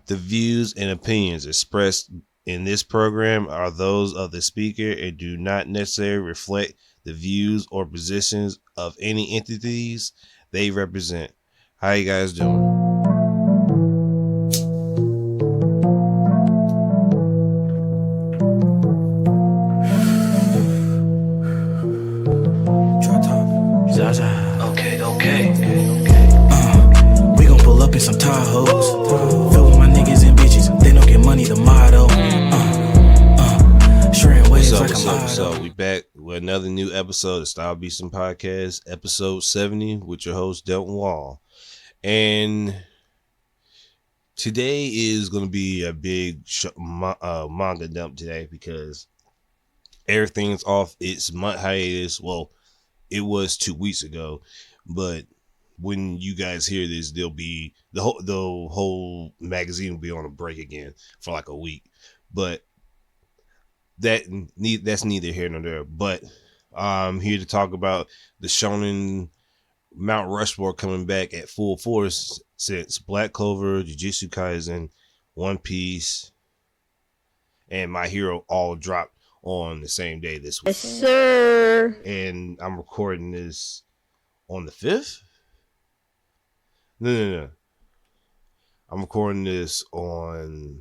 The views and opinions expressed in this program are those of the speaker and do not necessarily reflect the views or positions of any entities they represent. How you guys doing? DropTop. Zaza. Okay. We gon' pull up in some Tahoes. Fill with my niggas and bitches. They don't get money, the motto. Shredding waves like I'm What's up? We back with another new episode of StyleBeasting Podcast, episode 70, with your host, Delton Wall. And today is going to be a big manga dump today because everything's off its month hiatus. Well, it was 2 weeks ago, but when you guys hear this, there'll be the whole magazine will be on a break again for like a week. But that's neither here nor there. But I'm here to talk about the Shonen Mt Rushmore coming back at full force since Black Clover, Jujutsu Kaisen, One Piece, and My Hero all dropped on the same day this week. Yes, sir. And I'm recording this on the 5th? No. I'm recording this on...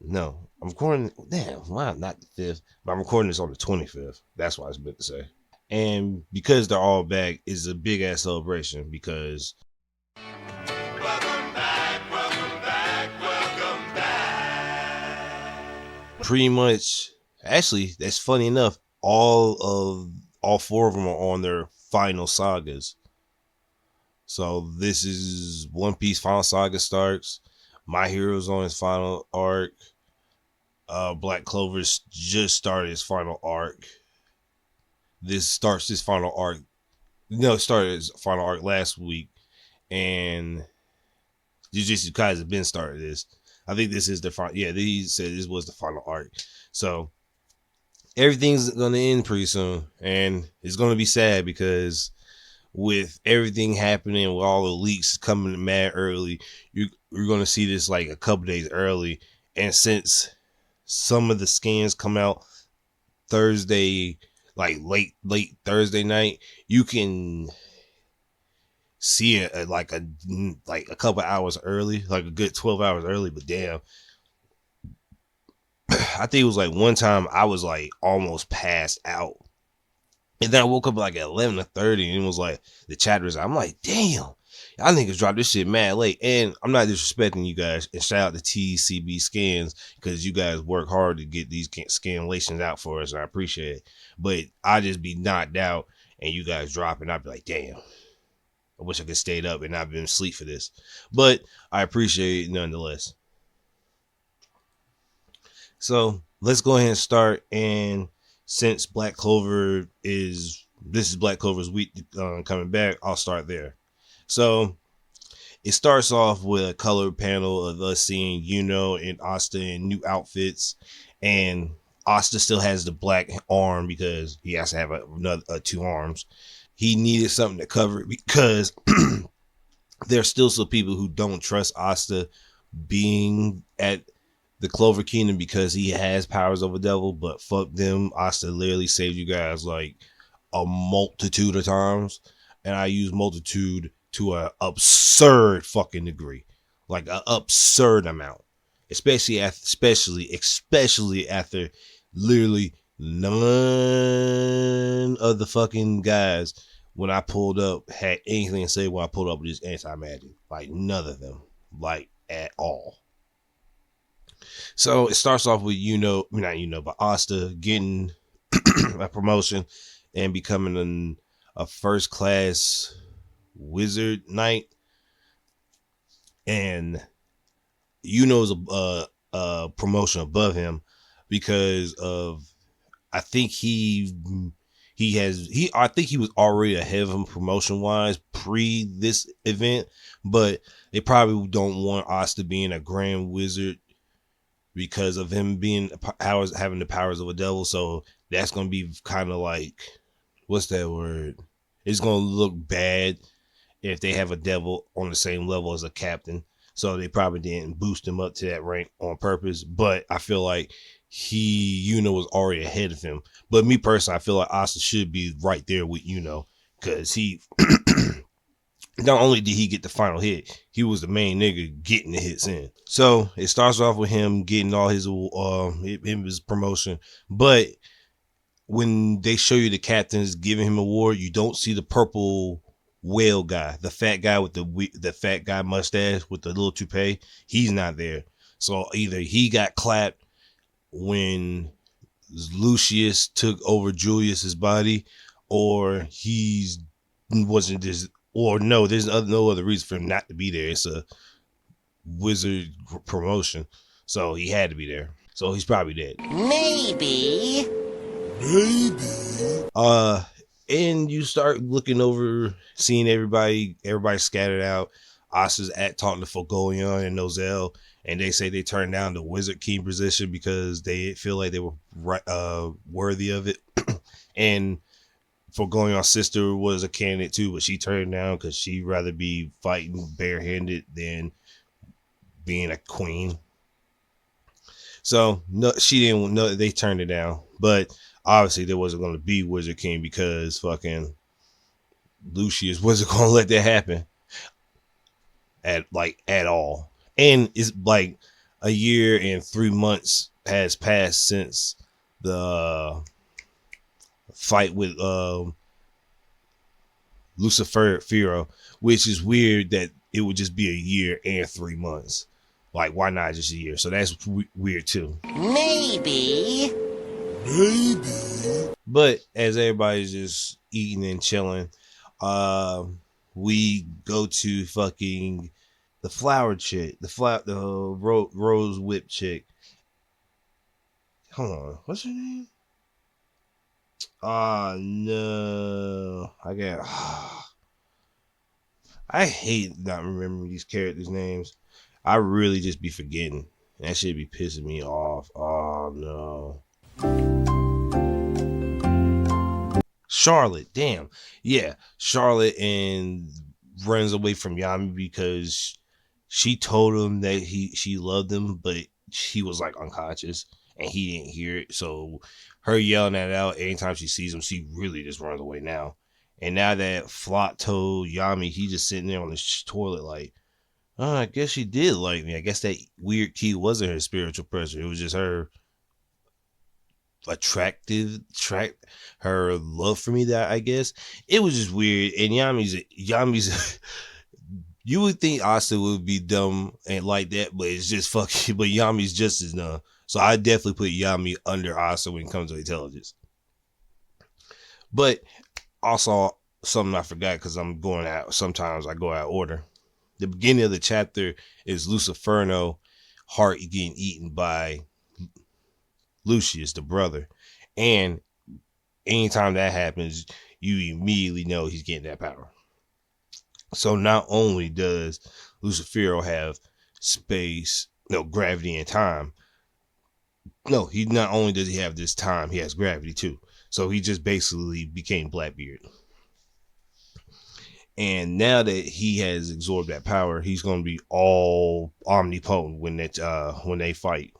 No, I'm recording... Damn, why not the 5th? But I'm recording this on the 25th. That's what I was meant to say. And because they're all back, it's a big-ass celebration because... Welcome back. Pretty much... Actually, that's funny enough. All four of them are on their final sagas. So this is One Piece final saga starts. My Hero's on his final arc. Black Clover's just started his final arc. This starts his final arc. No, it started his final arc last week. And Jujutsu Kaisen been started this. I think this is the final. Yeah, he said this was the final arc. So everything's going to end pretty soon. And it's going to be sad because with everything happening, with all the leaks coming mad early, you're going to see this like a couple days early. And since some of the scans come out Thursday, like late Thursday night, you can see it like a couple hours early, like a good 12 hours early. But damn, I think it was like one time I was like almost passed out. And then I woke up like at 11:30 and it was like the chatters. I'm like, damn, y'all niggas dropped this shit mad late. And I'm not disrespecting you guys. And shout out to TCB Scans because you guys work hard to get these scanlations out for us. And I appreciate it. But I just be knocked out and you guys drop and I'd be like, damn, I wish I could stayed up and not been asleep for this. But I appreciate it nonetheless. So let's go ahead and start. And since Black Clover this is Black Clover's week coming back, I'll start there. So it starts off with a colored panel of us seeing Yuno and Asta in new outfits, and Asta still has the black arm because he has to have another 2 arms. He needed something to cover it because there's still some people who don't trust Asta being at the Clover Kingdom because he has powers of a devil, but fuck them. Asta literally saved you guys like a multitude of times, and I use multitude to an absurd fucking degree, like an absurd amount, especially after literally none of the fucking guys when I pulled up had anything to say when I pulled up with this anti-magic, like none of them, like at all. So it starts off with but Asta getting a promotion and becoming a first class wizard knight, and Yuno's a promotion above him because of I think he was already ahead of him promotion wise pre this event, but they probably don't want Asta being a grand wizard because of him being having the powers of a devil. So that's gonna be kind of like, what's that word? It's gonna look bad if they have a devil on the same level as a captain. so they probably didn't boost him up to that rank on purpose. But I feel like was already ahead of him. But me personally, I feel like Asta should be right there with because he not only did he get the final hit, he was the main nigga getting the hits in. So it starts off with him getting all his promotion, but when they show you the captains giving him award, you don't see the purple whale guy, the fat guy with the fat guy mustache with the little toupee. He's not there. So either he got clapped when Lucius took over Julius's body, or he's wasn't this, or no, there's no other reason for him not to be there. It's a wizard promotion, so he had to be there. So he's probably dead. Maybe. And you start looking over, seeing everybody scattered out. Asta's talking to Fogolion and Nozel, and they say they turned down the Wizard King position because they feel like they were worthy of it. And Fogolion's sister was a candidate too, but she turned down because she'd rather be fighting barehanded than being a queen. So no, she didn't know. They turned it down, but obviously there wasn't going to be Wizard King because fucking Lucius wasn't going to let that happen at all. And it's like a year and 3 months has passed since the fight with Lucifero, which is weird that it would just be a year and 3 months. Like, why not just a year? So that's weird too. Maybe. But as everybody's just eating and chilling, we go to fucking the flower chick, the rose whip chick. Hold on, what's her name? No, I hate not remembering these characters' names. I really just be forgetting. That shit be pissing me off. Oh no. Charlotte, damn. Yeah, Charlotte and runs away from Yami because she told him that she loved him, but he was like unconscious and he didn't hear it. So her yelling that out anytime she sees him, she really just runs away now. And now that Flop told Yami, he just sitting there on the toilet like, oh, I guess she did like me. I guess that weird key wasn't her spiritual pressure. It was just her her love for me, that I guess. It was just weird. And Yami's you would think Asta would be dumb and like that, but it's just fucking, but Yami's just as dumb. So I definitely put Yami under Asta when it comes to intelligence. But also something I forgot because I'm going out, sometimes I go out of order. The beginning of the chapter is Luciferno heart getting eaten by Lucius, the brother. And anytime that happens, you immediately know he's getting that power. So not only does Lucifero have gravity and time. No, he not only does he have this time, he has gravity too. So he just basically became Blackbeard. And now that he has absorbed that power, he's going to be all omnipotent when they fight.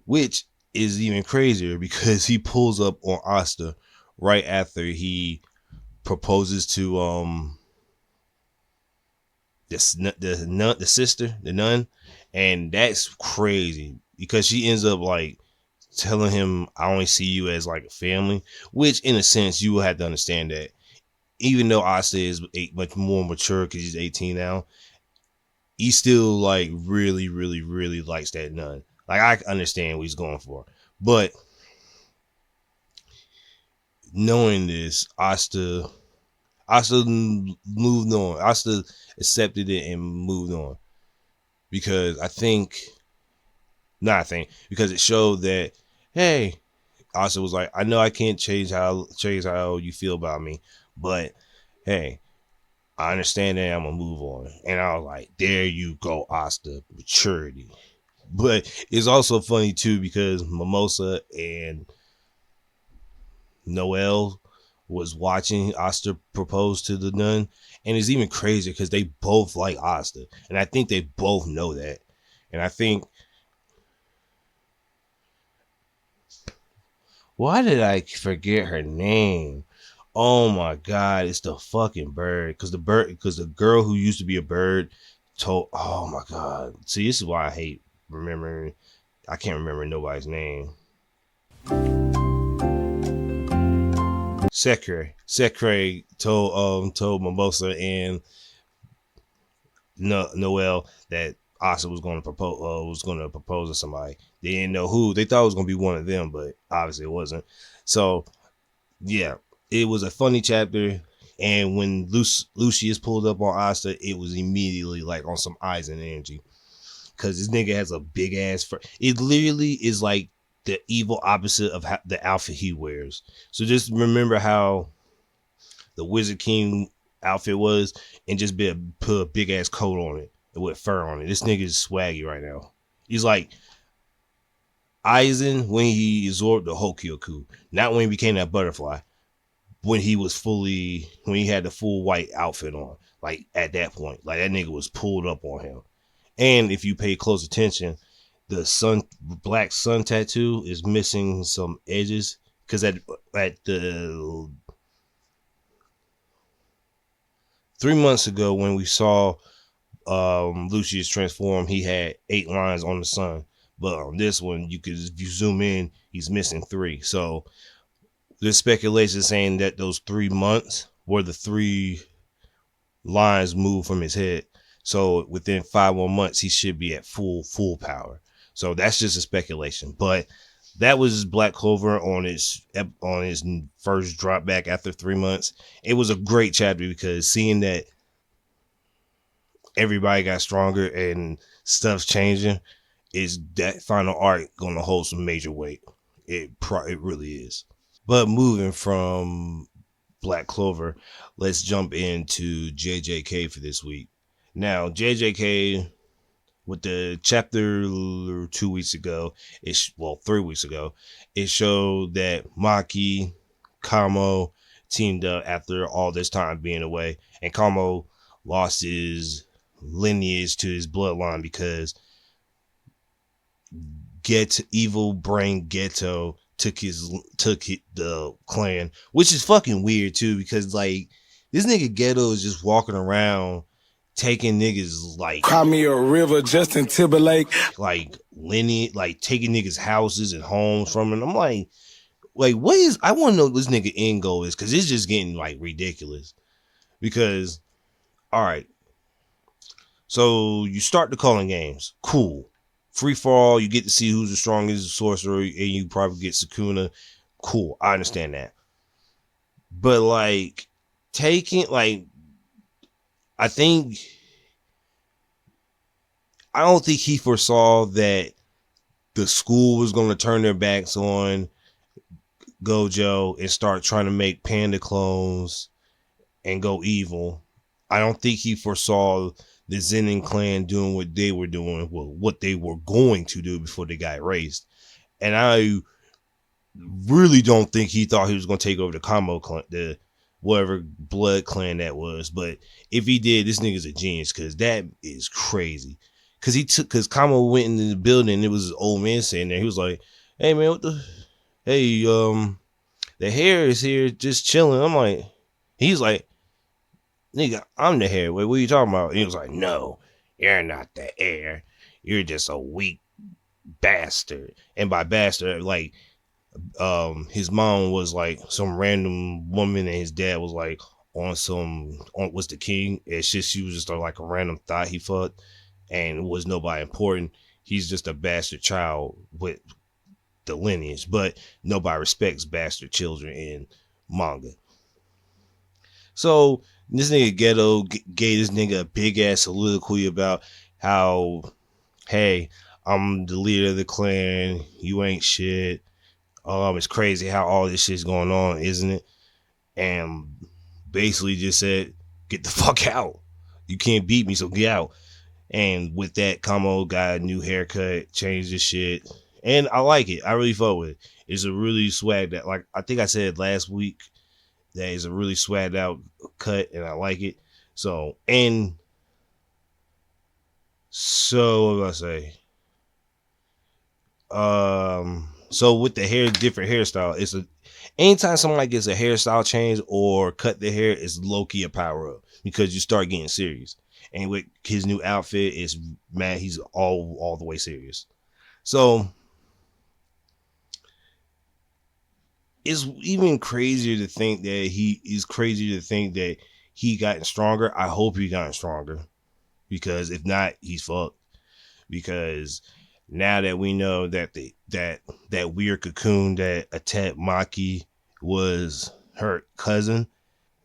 Which is even crazier because he pulls up on Asta right after he proposes to the sister, the nun, and that's crazy because she ends up like telling him, I only see you as like a family, which in a sense you will have to understand that even though Asta is much more mature because he's 18 now, he still like really, really, really likes that nun. Like, I understand what he's going for. But knowing this, Asta moved on. Asta accepted it and moved on. Because because it showed that, hey, Asta was like, I know I can't change how you feel about me, but hey, I understand that, I'm gonna move on. And I was like, there you go, Asta, maturity. But it's also funny too because Mimosa and Noel was watching Asta propose to the nun, and it's even crazier because they both like Asta, and I think they both know that, and I think. Why did I forget her name? Oh my god, it's the fucking bird. Because the girl who used to be a bird told. Oh my god. See, this is why I hate remembering. I can't remember nobody's name. Sekre told Mimosa and Noel that Asa was going to propose to somebody. They didn't know who. They thought it was going to be one of them, but obviously it wasn't. So yeah, it was a funny chapter. And when Lucius pulled up on Asta, it was immediately like on some eyes and energy, because this nigga has a big ass. It literally is like the evil opposite of the outfit he wears. So just remember how the Wizard King outfit was, and just put a big ass coat on it with fur on it. This nigga is swaggy right now. He's like Aizen when he absorbed the Hokyoku, not when he became that butterfly. When he had the full white outfit on, like at that point, like that nigga was pulled up on him. And if you pay close attention, the black sun tattoo is missing some edges, because at the 3 months ago when we saw Lucius transform, he had 8 lines on the sun, but on this one, if you zoom in, he's missing 3. So there's speculation saying that those 3 months were the 3 lines moved from his head. So within 5 more months, he should be at full power. So that's just a speculation. But that was Black Clover on his first drop back after 3 months. It was a great chapter, because seeing that everybody got stronger and stuff's changing, is that final arc going to hold some major weight. It really is. But moving from Black Clover, let's jump into JJK for this week. Now, JJK, with the chapter 2 weeks ago, 3 weeks ago, it showed that Maki, Kamo teamed up after all this time being away, and Kamo lost his lineage to his bloodline because evil brain Ghetto took the clan, which is fucking weird too, because like this nigga Ghetto is just walking around taking niggas like Call me a river, Justin Timberlake, like lineage, like taking niggas houses and homes from them. I'm like what is? I want to know what this nigga end goal is, because it's just getting like ridiculous. Because all right, so you start the calling games, cool. Free for all, you get to see who's the strongest sorcerer, and you probably get Sukuna. Cool, I understand that. But like taking like I don't think he foresaw that the school was going to turn their backs on Gojo and start trying to make panda clones and go evil. I don't think he foresaw the Zenin clan doing what they were doing, well, what they were going to do before they got erased. And I really don't think he thought he was going to take over the Kamo clan, the whatever blood clan that was. But if he did, this nigga's a genius, because that is crazy. Because Kamo went into the building, and it was his old man sitting there. He was like, hey man, the hair is here just chilling. I'm like, he's like, nigga, I'm the hair. Wait, what are you talking about? And he was like, no, you're not the heir. You're just a weak bastard. And by bastard, like, his mom was like some random woman, and his dad was like was the king. It's just, she was just like a random thought he fucked, and was nobody important. He's just a bastard child with the lineage, but nobody respects bastard children in manga. So this nigga Ghetto gave this nigga a big ass soliloquy about how, hey, I'm the leader of the clan, you ain't shit. It's crazy how all this shit's going on, isn't it? And basically just said, get the fuck out. You can't beat me, so get out. And with that, Kamo got a new haircut, changed his shit. And I like it. I really fuck with it. It's a really swag that, like I think I said last week, That is a really swagged out cut, and I like it. So, and so what was I say? So with the hair, different hairstyle, it's a anytime somebody gets a hairstyle change or cut their hair, it's low key a power up because you start getting serious. And with his new outfit, is man, he's all the way serious. So it's even crazier to think that he gotten stronger. I hope he gotten stronger because if not, he's fucked. Because now that we know that that weird cocoon that attacked Maki was her cousin,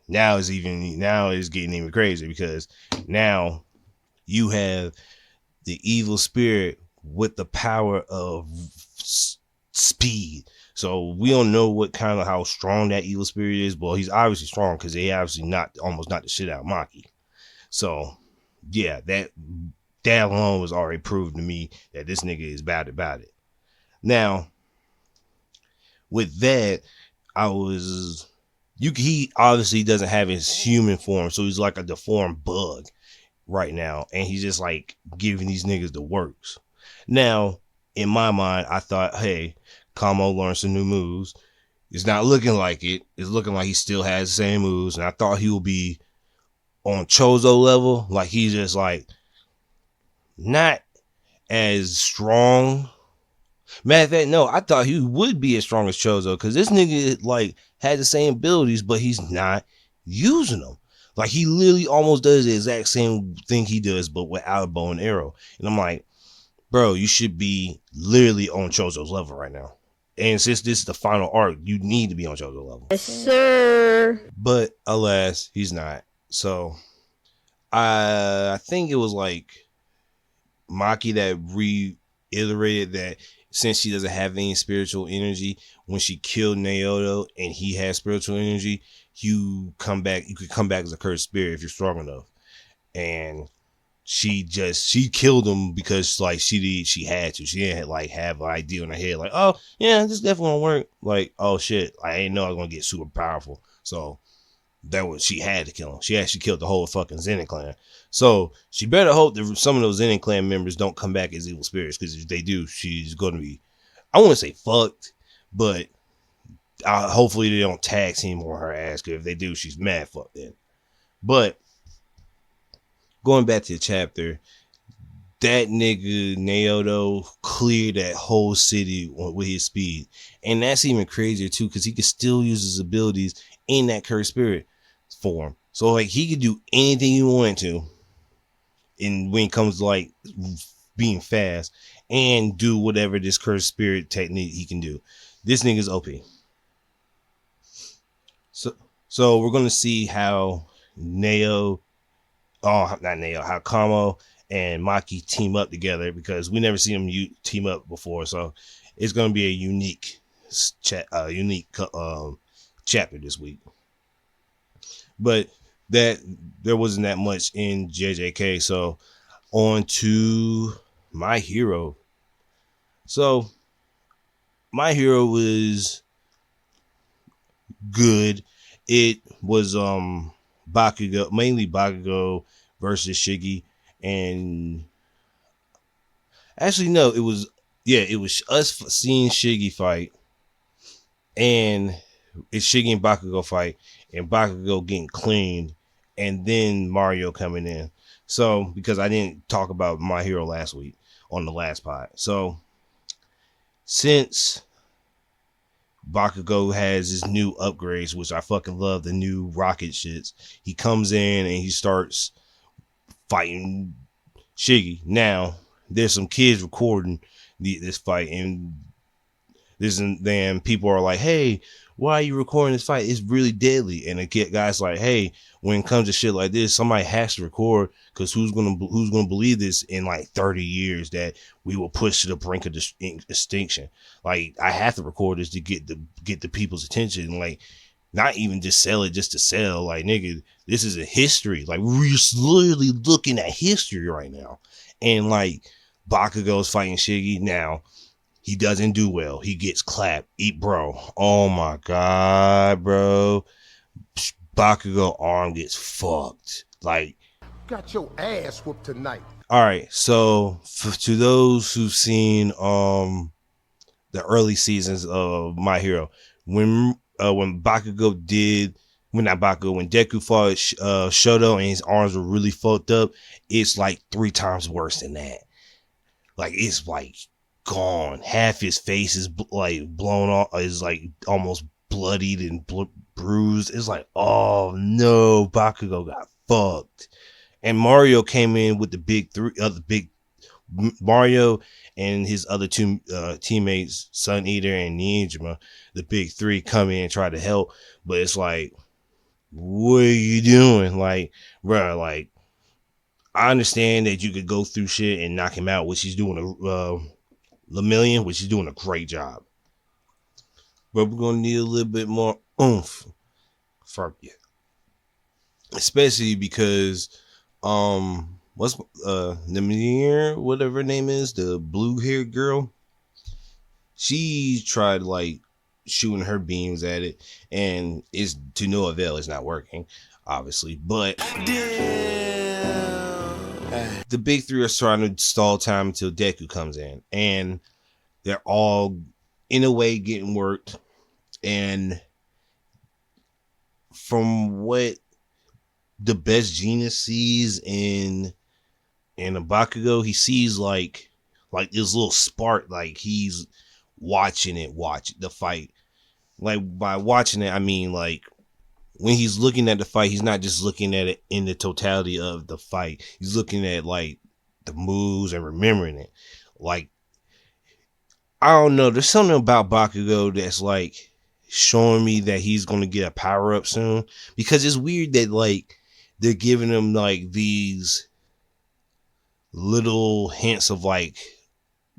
now it's getting even crazier because now you have the evil spirit with the power of speed. So we don't know what kind of how strong that evil spirit is, but he's obviously strong because they obviously almost knocked the shit out of Maki. So yeah, that alone was already proved to me that this nigga is bad about it. Now, with that, he obviously doesn't have his human form, so he's like a deformed bug right now, and he's just like giving these niggas the works. Now, in my mind, I thought, hey, Kamo learned some new moves. It's not looking like it. It's looking like he still has the same moves, and I thought he would be on Chozo level, like he's just like not as strong. Matter of fact, no, I thought he would be as strong as Chozo because this nigga like had the same abilities, but he's not using them. Like he literally almost does the exact same thing he does, but without a bow and arrow. And I'm like, bro, you should be literally on Chozo's level right now. And since this is the final arc, you need to be on Chozo's level. Yes, sir. But alas, he's not. So I think it was like Maki that reiterated that since she doesn't have any spiritual energy, when she killed Naoto and he has spiritual energy, you could come back as a cursed spirit if you're strong enough. And she killed him because like she had to. She didn't like have an idea in her head like, oh yeah, this definitely won't work. Like, oh shit, I didn't know I was gonna get super powerful. So she had to kill him. She actually killed the whole fucking Zenin clan. So she better hope that some of those Zenin clan members don't come back as evil spirits, because if they do, she's going to be, I wouldn't say fucked, but hopefully they don't tag team on her ass, because if they do, she's mad fucked then. But going back to the chapter, that nigga Naoto cleared that whole city with his speed. And that's even crazier too, because he could still use his abilities in that cursed spirit form. So like he could do anything he wanted to, and when it comes to like being fast, and do whatever this cursed spirit technique he can do. This nigga's OP. So we're gonna see how how Kamo and Maki team up together, because we never seen them team up before. So it's gonna be a unique chapter this week. But that there wasn't that much in JJK, so on to My Hero. So My Hero was good. It was Bakugo, mainly Bakugo versus Shiggy, and actually no, it was us seeing Shiggy fight, and it's Shiggy and Bakugo fight, and Bakugo getting cleaned, and then Mario coming in. So because I didn't talk about My Hero last week on the last pod, so since Bakugo has his new upgrades, which I fucking love, the new rocket shits, he comes in and he starts fighting Shiggy. Now there's some kids recording this fight, and then people are like, hey, why are you recording this fight? It's really deadly. And the guy's like, hey, when it comes to shit like this, somebody has to record, because who's gonna believe this in like 30 years that we will push to the brink of extinction? Like, I have to record this to get the people's attention. Like, not even just sell it just to sell. Like, nigga, this is a history. Like, we're literally looking at history right now. And like, Bakugo's fighting Shiggy now. He doesn't do well. He gets clapped. Bro. Oh my God, bro. Bakugo arm gets fucked. Like, Got your ass whooped tonight. all right, so to those who've seen the early seasons of My Hero, when Bakugo did, when not Bakugo, when Deku fought Shoto and his arms were really fucked up, it's like 3 times worse than that. Like, it's like gone. Half his face is like blown off, is like almost bloodied and bruised. It's like, oh no, Bakugo got fucked. And Mario came in with the big three, Mario and his other 2 teammates, Sun Eater and Ninjima, the big 3 come in and try to help, but it's like, what are you doing? Like, bro, like, I understand that you could go through shit and knock him out, which he's doing Lemillion, which he's doing a great job. But we're gonna need a little bit more oomph from you, especially because what's Nemir, whatever her name is, the blue haired girl, she tried like shooting her beams at it, and it's to no avail. It's not working, obviously. But the big 3 are trying to stall time until Deku comes in, and they're all in a way getting worked. And from what the best genius sees in a Bakugo, he sees like this little spark, like he's watching the fight. Like, by watching it, I mean like when he's looking at the fight, he's not just looking at it in the totality of the fight. He's looking at like the moves and remembering it. Like, I don't know, there's something about Bakugo that's like showing me that he's gonna get a power up soon, because it's weird that like they're giving him like these little hints of like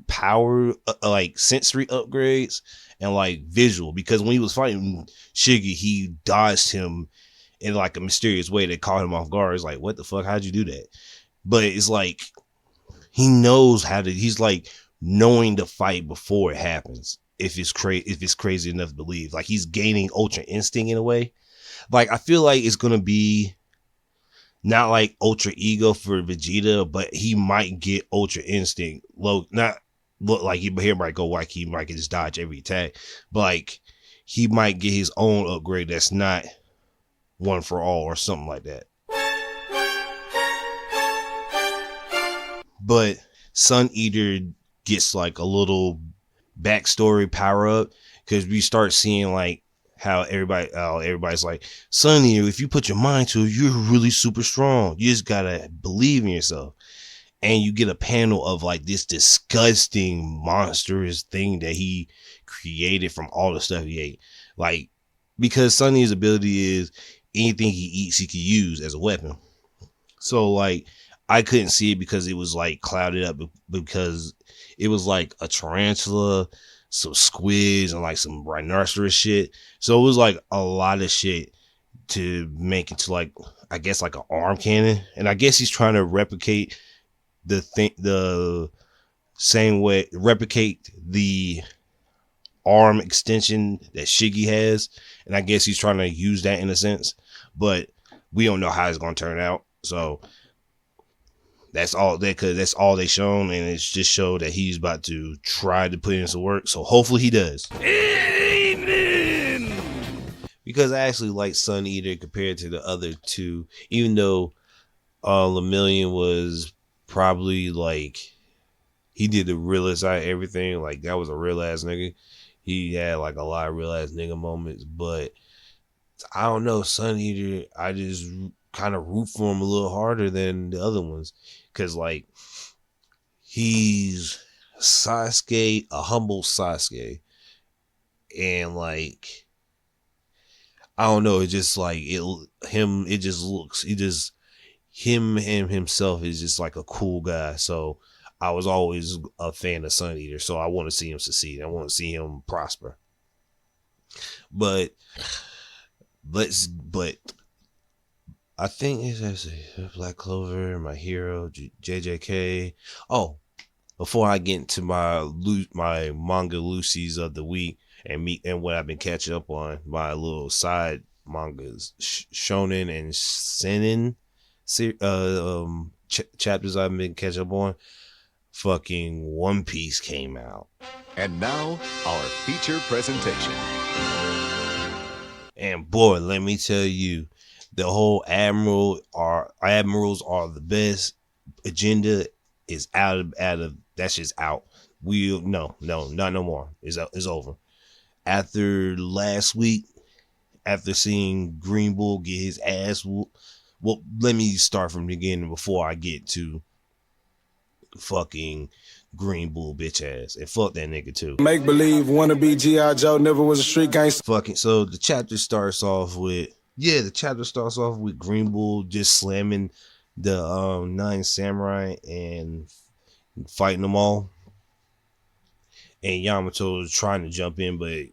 power, like sensory upgrades and like visual, because when he was fighting Shiggy, he dodged him in like a mysterious way that caught him off guard. It's like, what the fuck, how'd you do that? But it's like he knows how to, he's like knowing the fight before it happens, if it's crazy enough to believe. Like, he's gaining Ultra Instinct in a way. Like, I feel like it's gonna be not like Ultra Ego for Vegeta, but he might get Ultra Instinct. Not look like he might go like he might just dodge every attack, but like he might get his own upgrade that's not one for all or something like that. But Sun Eater gets like a little backstory power up, because we start seeing like how everybody's like, Sun Eater, if you put your mind to it, you're really super strong. You just gotta believe in yourself. And you get a panel of like this disgusting monstrous thing that he created from all the stuff he ate. Like, because Sunny's ability is anything he eats, he can use as a weapon. So like, I couldn't see it because it was like clouded up, because it was like a tarantula, some squids, and like some rhinoceros shit. So it was like a lot of shit to make into like, I guess like an arm cannon. And I guess he's trying to replicate the same way, replicate the arm extension that Shiggy has, and I guess he's trying to use that in a sense, but we don't know how it's going to turn out. So that's all that, because that's all they shown, and it's just showed that he's about to try to put in some work. So hopefully he does. Amen. Because I actually like Sun Eater compared to the other 2, even though Lemillion was probably like, he did the realest out of everything. Like, that was a real ass nigga. He had like a lot of real ass nigga moments, but I don't know, Sun Eater, I just kind of root for him a little harder than the other ones, because like, he's Sasuke, a humble Sasuke, and like, I don't know, it just like him himself is just like a cool guy. So I was always a fan of Sun Eater, so I want to see him succeed. I want to see him prosper. But I think it's Black Clover, My Hero, JJK. Oh, before I get into my manga Lucy's of the week and what I've been catching up on, my little side mangas, Shonen and Seinen chapters I've been catching up on. Fucking One Piece came out. And now, our feature presentation. And boy, let me tell you, the whole admirals are the best agenda is out of that's just out. Not no more. It's over. After last week, after seeing Green Bull get his ass whooped, well, let me start from the beginning before I get to fucking Green Bull bitch ass. And fuck that nigga too. Make believe wanna be G.I. Joe, never was a street gangster. Fucking so the chapter starts off with Green Bull just slamming the 9 samurai and fighting them all. And Yamato is trying to jump in, but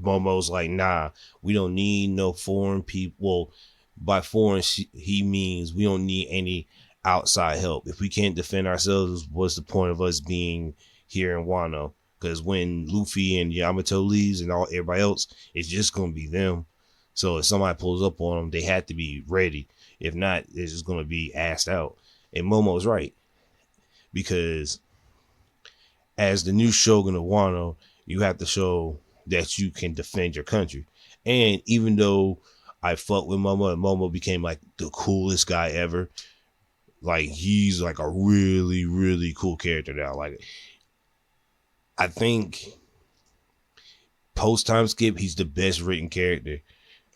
Momo's like, nah, we don't need no foreign people. Well, by foreign, he means we don't need any outside help. If we can't defend ourselves, what's the point of us being here in Wano? Because when Luffy and Yamato leaves and everybody else, it's just going to be them. So if somebody pulls up on them, they have to be ready. If not, it's just going to be assed out. And Momo's right. Because as the new Shogun of Wano, you have to show that you can defend your country. And even though I fucked with Momo and Momo became like the coolest guy ever, like he's like a really, really cool character now. Like I think post time skip, he's the best written character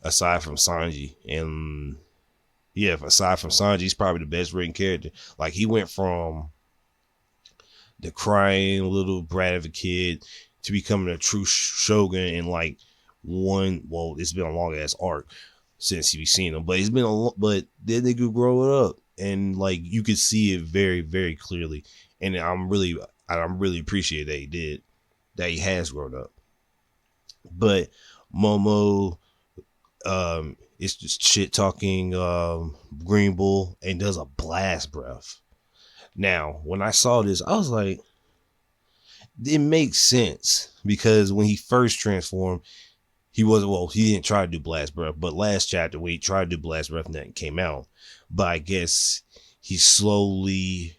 aside from Sanji. And yeah, aside from Sanji, he's probably the best written character. Like he went from the crying little brat of a kid to becoming a true shogun in like it's been a long ass arc since you've seen him, but but then they could grow up and like you could see it very, very clearly. And I'm really appreciate that he has grown up. But Momo is just shit talking Green Bull and does a blast breath. Now, when I saw this, I was like, it makes sense because when he first transformed, he didn't try to do blast breath, but last chapter when he tried to do blast breath, nothing came out. But I guess he's slowly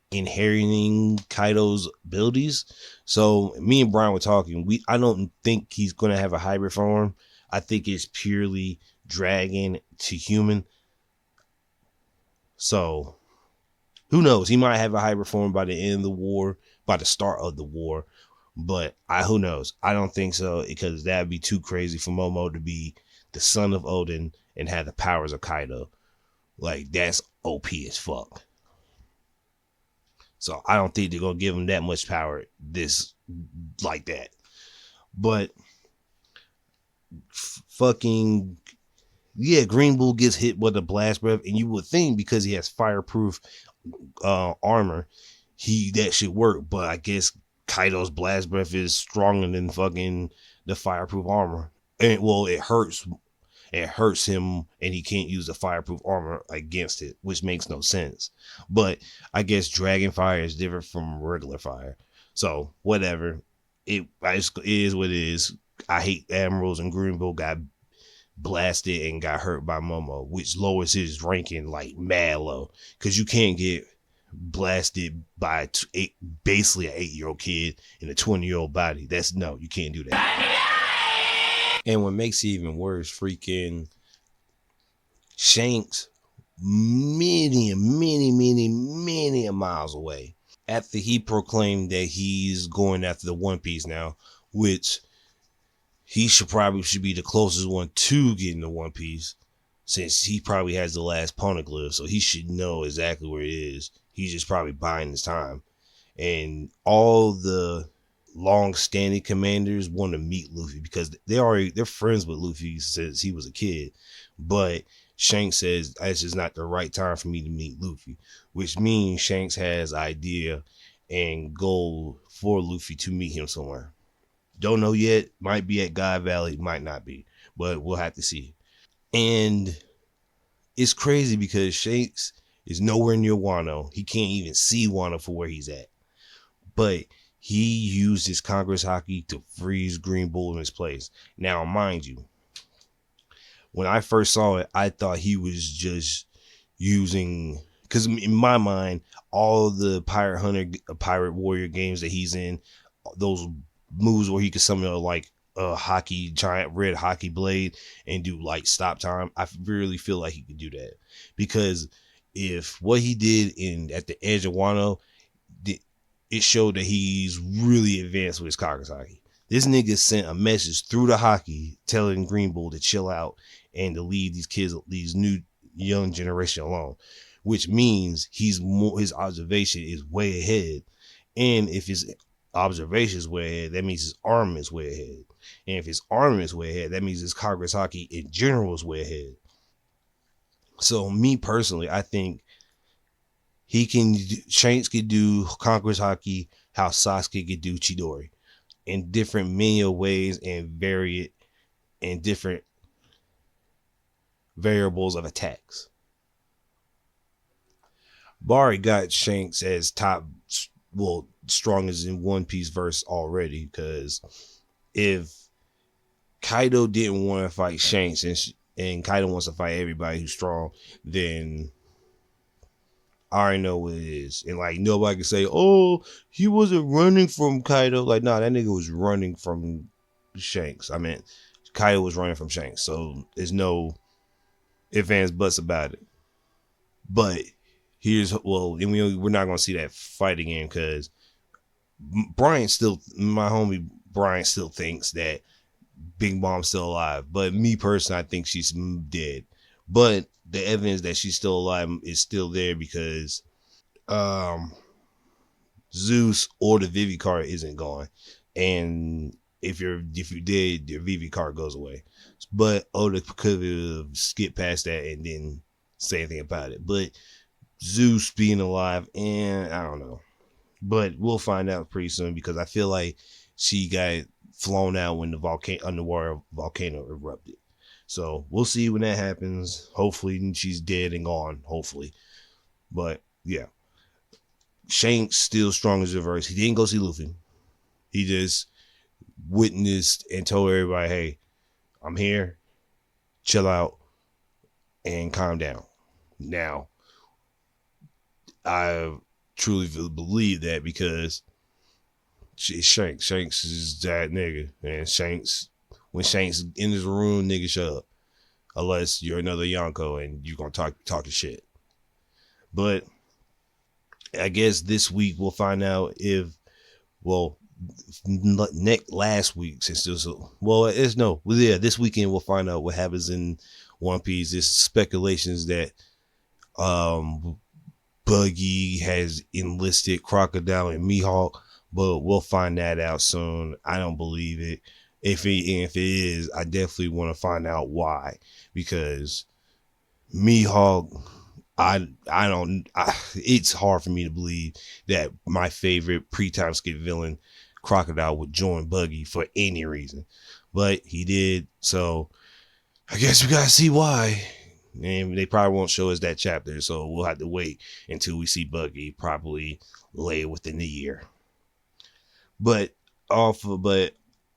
inheriting Kaido's abilities. So me and Brian were talking. I don't think he's going to have a hybrid form. I think it's purely dragon to human. So who knows? He might have a hybrid form by the end of the war, by the start of the war. But who knows? I don't think so, because that'd be too crazy for Momo to be the son of Odin and have the powers of Kaido. Like, that's OP as fuck. So I don't think they're gonna give him that much power like that. But fucking yeah, Green Bull gets hit with a blast breath, and you would think because he has fireproof armor, that should work. But I guess Kaido's blast breath is stronger than fucking the fireproof armor. And it hurts him, and he can't use the fireproof armor against it, which makes no sense. But I guess dragon fire is different from regular fire. So whatever. It is what it is. I hate admirals, and Green Bull got blasted and got hurt by Momo, which lowers his ranking like mad low, because you can't get blasted by basically an 8-year-old kid in a 20-year-old body. You can't do that. And what makes it even worse, freaking Shanks many miles away after he proclaimed that he's going after the One Piece now, which he should be the closest one to getting the One Piece, since he probably has the last poneglyph, so he should know exactly where it is. He's just probably buying his time. And all the long-standing commanders want to meet Luffy because they're friends with Luffy since he was a kid. But Shanks says this is not the right time for me to meet Luffy, which means Shanks has idea and goal for Luffy to meet him somewhere. Don't know yet. Might be at God Valley, might not be, but we'll have to see. And it's crazy because Shanks is nowhere near Wano. He can't even see Wano for where he's at. But he used his Congress hockey to freeze Green Bull in his place. Now, mind you, when I first saw it, I thought he was just using, because in my mind, all the pirate warrior games that he's in, those moves where he could summon like a giant red hockey blade and do like stop time, I really feel like he could do that, because if what he did at the edge of Wano, it showed that he's really advanced with his Kakusaki. This nigga sent a message through the hockey telling Green Bull to chill out and to leave these kids, these new young generation alone, which means his observation is way ahead. And if his observation is way ahead, that means his armament is way ahead. And if his armament is way ahead, that means his Kakusaki in general is way ahead. So me personally, I think Shanks could do Kakusaki how Sasuke could do Chidori in different many ways and vary it in different variables of attacks. Bari got Shanks as top, strongest in One Piece verse already, because if Kaido didn't want to fight Shanks and Kaido wants to fight everybody who's strong, then I already know what it is. And like nobody can say, oh, he wasn't running from Kaido. Like, nah, that nigga was running from Shanks. I mean, Kaido was running from Shanks. So there's no ifs, ands, buts about it. But we're not going to see that fight again, because my homie Brian still thinks that Big Mom's still alive. But me personally, I think she's dead. But the evidence that she's still alive is still there, because Zeus or the Vivi card isn't gone, and if you're dead, your Vivi card goes away. But Oda could have skipped past that and didn't say anything about it. But Zeus being alive, and I don't know, but we'll find out pretty soon, because I feel like she got flown out when the underwater volcano erupted. So we'll see when that happens. Hopefully she's dead and gone. Hopefully. But yeah. Shanks still strong as a verse. He didn't go see Luffy. He just witnessed and told everybody, hey, I'm here. Chill out and calm down. Now, I truly believe that, because Shanks is that nigga. And when Shanks in his room, nigga, shut up. Unless you're another Yonko and you're gonna talk your shit. But I guess this week we'll find out if, last week, since this weekend we'll find out what happens in One Piece. There's speculations that Buggy has enlisted Crocodile and Mihawk, but we'll find that out soon. I don't believe it. If it is, I definitely want to find out why, because Mihawk, it's hard for me to believe that my favorite pre-time skip villain, Crocodile, would join Buggy for any reason, but he did. So I guess we gotta see why, and they probably won't show us that chapter, so we'll have to wait until we see Buggy probably later within the year. But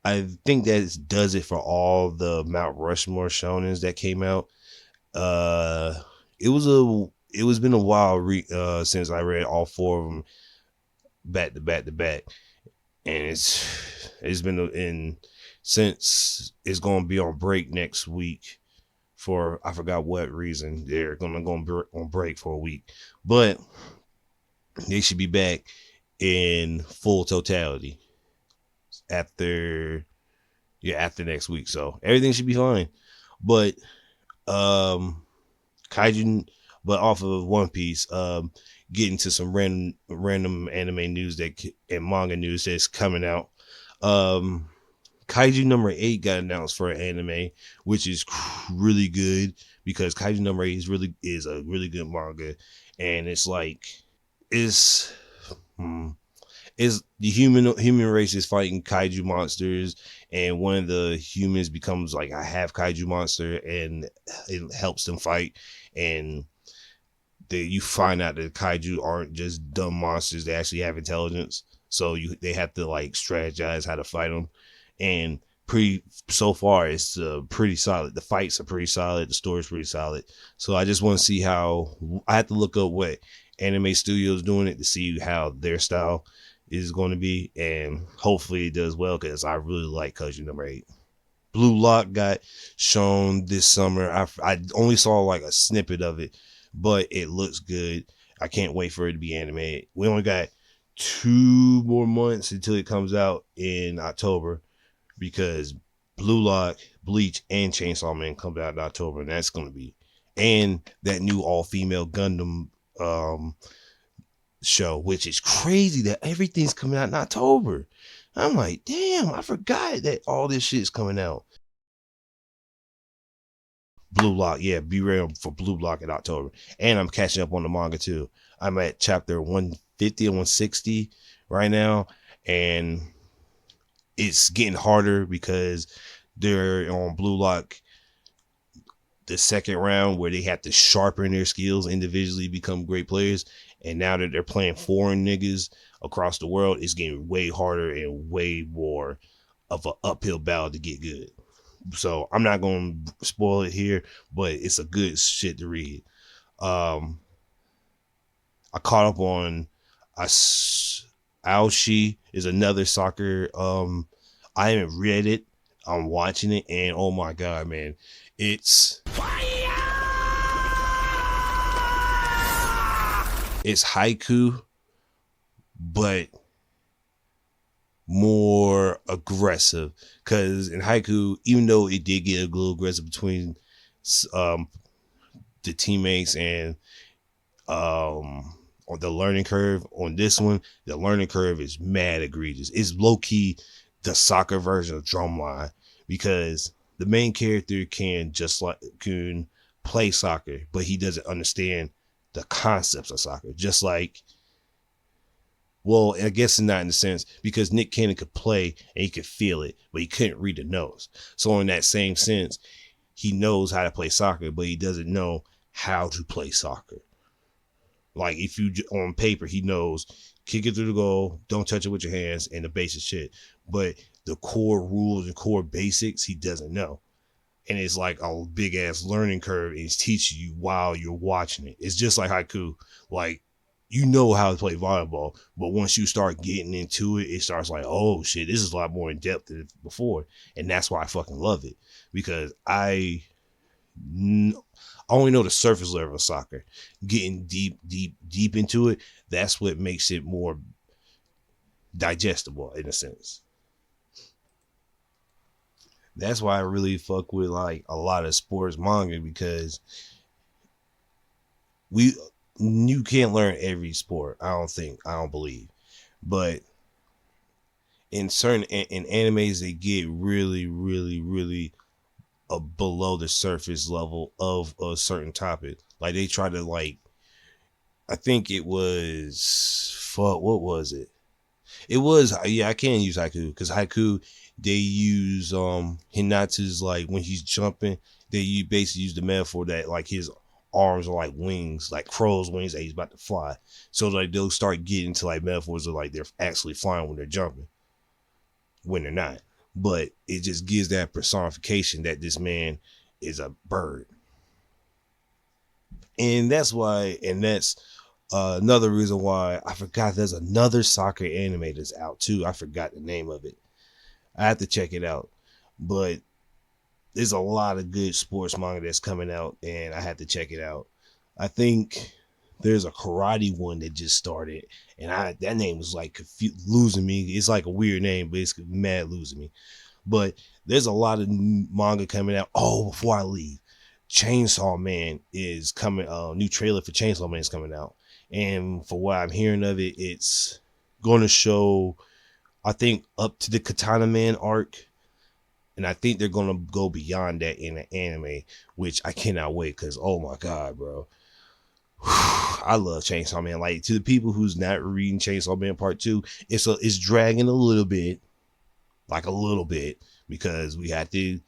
I think that does it for all the Mount Rushmore shonens that came out. It been a while since I read all four of them back to back, and it's been since it's going to be on break next week for, I forgot what reason. They're going to go on break for a week, but they should be back in full totality after next week. So everything should be fine. But Kaiju, but off of One Piece, getting to some random anime news and manga news that's coming out. Kaiju number 8 got announced for an anime, which is really good, because Kaiju number 8 is a really good manga, and it's the human race is fighting kaiju monsters, and one of the humans becomes like a half kaiju monster, and it helps them fight, and you find out that kaiju aren't just dumb monsters; they actually have intelligence. So they have to like strategize how to fight them, and pretty so far. It's pretty solid. The fights are pretty solid. The story's pretty solid. So I just want to see how. I have to look up what anime studios doing it to see how their style is going to be, and hopefully it does well because I really like Country Number 8. Blue Lock got shown this summer. I only saw like a snippet of it, but it looks good. I can't wait for it to be animated. We only got 2 more months until it comes out in October, because Blue Lock, Bleach, and Chainsaw Man comes out in October, and that's going to be, and that new all-female Gundam show, which is crazy that everything's coming out in October. I'm like, damn, I forgot that all this shit's coming out. Blue Lock, yeah, be ready for Blue Lock in October. And I'm catching up on the manga too. I'm at chapter 150 and 160 right now, and it's getting harder because they're on Blue Lock, the second round, where they have to sharpen their skills individually, become great players. And now that they're playing foreign niggas across the world, it's getting way harder and way more of an uphill battle to get good. So I'm not going to spoil it here, but it's a good shit to read. I caught up on Aoshi is another soccer. I haven't read it. I'm watching it, and oh my god, man, it's haiku, but more aggressive, because in haiku, even though it did get a little aggressive between the teammates and on the learning curve, on this one, the learning curve is mad egregious. It's low-key the soccer version of Drumline, because the main character can play soccer, but he doesn't understand the concepts of soccer, just like, well, I guess not in the sense, because Nick Cannon could play and he could feel it, but he couldn't read the notes. So in that same sense, he knows how to play soccer, but he doesn't know how to play soccer. Like, if you on paper, he knows kick it through the goal, don't touch it with your hands, and the basic shit. But the core rules and core basics, he doesn't know. And it's like a big ass learning curve, and it's teaching you while you're watching it. It's just like haiku. Like, you know how to play volleyball, but once you start getting into it, it starts like, oh shit, this is a lot more in depth than before. And that's why I fucking love it, because I only know the surface level of soccer. Getting deep into it, that's what makes it more digestible in a sense. That's why I really fuck with like a lot of sports manga, because you can't learn every sport. I don't believe, but in certain in animes, they get really, really, really below the surface level of a certain topic. Like, they try to, like, I think it was what was it? It was, yeah, I can use haiku, because haiku, they use hiatuses, like when he's jumping, they basically use the metaphor that like his arms are like wings, like crow's wings, that he's about to fly. So like they'll start getting to like metaphors of like they're actually flying when they're jumping, when they're not. But it just gives that personification that this man is a bird. And that's why, and that's another reason why I forgot there's another soccer anime that's out too. I forgot the name of it. I have to check it out. But there's a lot of good sports manga that's coming out, and I have to check it out. I think there's a karate one that just started, and that name was like losing me. It's like a weird name, but it's mad losing me. But there's a lot of manga coming out. Oh, before I leave, Chainsaw Man is coming. New trailer for Chainsaw Man is coming out, and for what I'm hearing of it, it's going to show, I think, up to the Katana Man arc. And I think they're going to go beyond that in an anime, which I cannot wait, because, oh my God, bro. I love Chainsaw Man. Like, to the people who's not reading Chainsaw Man Part 2, it's dragging a little bit, because we have to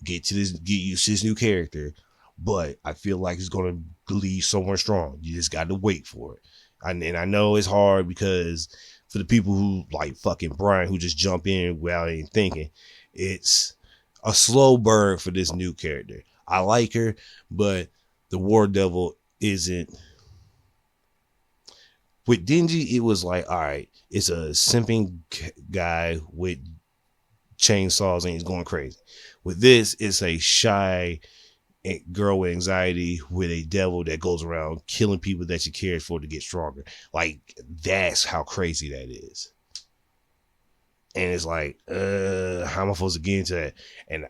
get used to this new character. But I feel like it's going to lead somewhere strong. You just got to wait for it. And I know it's hard, because for the people who, like fucking Brian, who just jump in without even thinking, it's a slow burn for this new character. I like her, but the War Devil isn't. With Denji, it was like, all right, it's a simping guy with chainsaws and he's going crazy. With this, it's a shy girl with anxiety with a devil that goes around killing people that she cares for to get stronger. Like, that's how crazy that is. And it's like, how am I supposed to get into that? And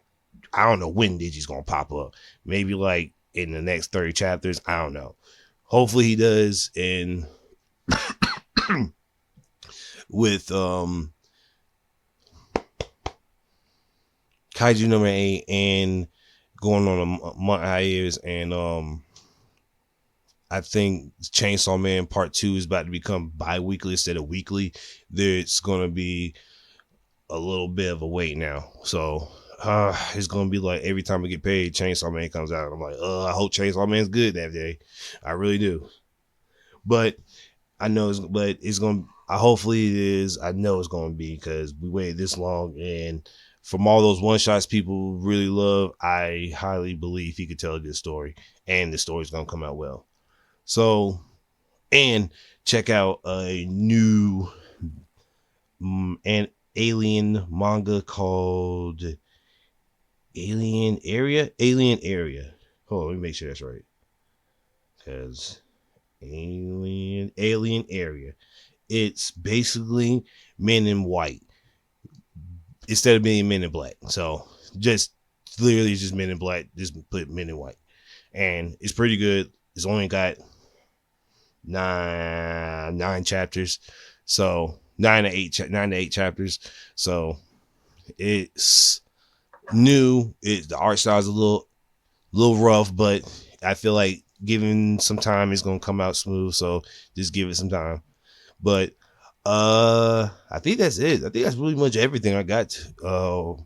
I don't know when Denji's gonna pop up. Maybe like in the next 30 chapters. I don't know. Hopefully he does. And with Kaiju number 8 and going on a month hiatus, and I think Chainsaw Man Part 2 is about to become bi-weekly instead of weekly. There's gonna be a little bit of a wait now, so it's gonna be like every time I get paid, Chainsaw Man comes out. I'm like, I hope Chainsaw Man's good that day. I really do. But I know it's gonna. Hopefully it is. I know it's gonna be, because we waited this long, and from all those one shots people really love, I highly believe he could tell a good story, and the story's gonna come out well. So, and check out a new alien manga called Alien Area. Hold on, let me make sure that's right. Because Alien Area. It's basically Men in White instead of being Men in Black. So just literally just Men in Black, just put Men in White. And it's pretty good. It's only got nine chapters. So 9 to 8 chapters. So it's new. The art style is a little rough, but I feel like given some time, it's gonna come out smooth. So just give it some time. But I think that's it. I think that's really much everything I got to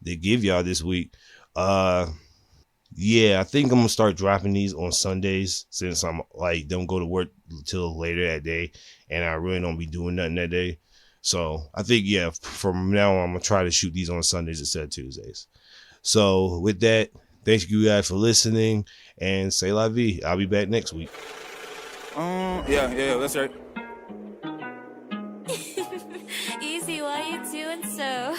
give y'all this week. Yeah, I think I'm gonna start dropping these on Sundays, since I'm like don't go to work till later that day, and I really don't be doing nothing that day. So I think, yeah, from now on, I'm gonna try to shoot these on Sundays instead of Tuesdays. So with that, thank you guys for listening, and say la vie. I'll be back next week. Yeah, that's right. Easy, why you doing so?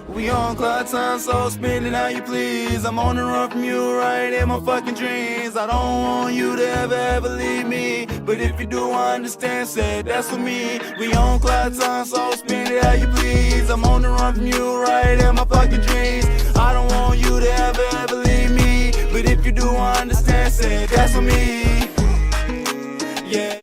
We on cloud time, so spend it how you please. I'm on the run from you right in my fucking dreams. I don't want you to ever leave me, but if you do, I understand, said that's for me. We on cloud time, so spend it how you please. I'm on the run from you right in my fucking dreams. I don't want you to ever leave me, but if you do, I understand, said that's for me. Yeah.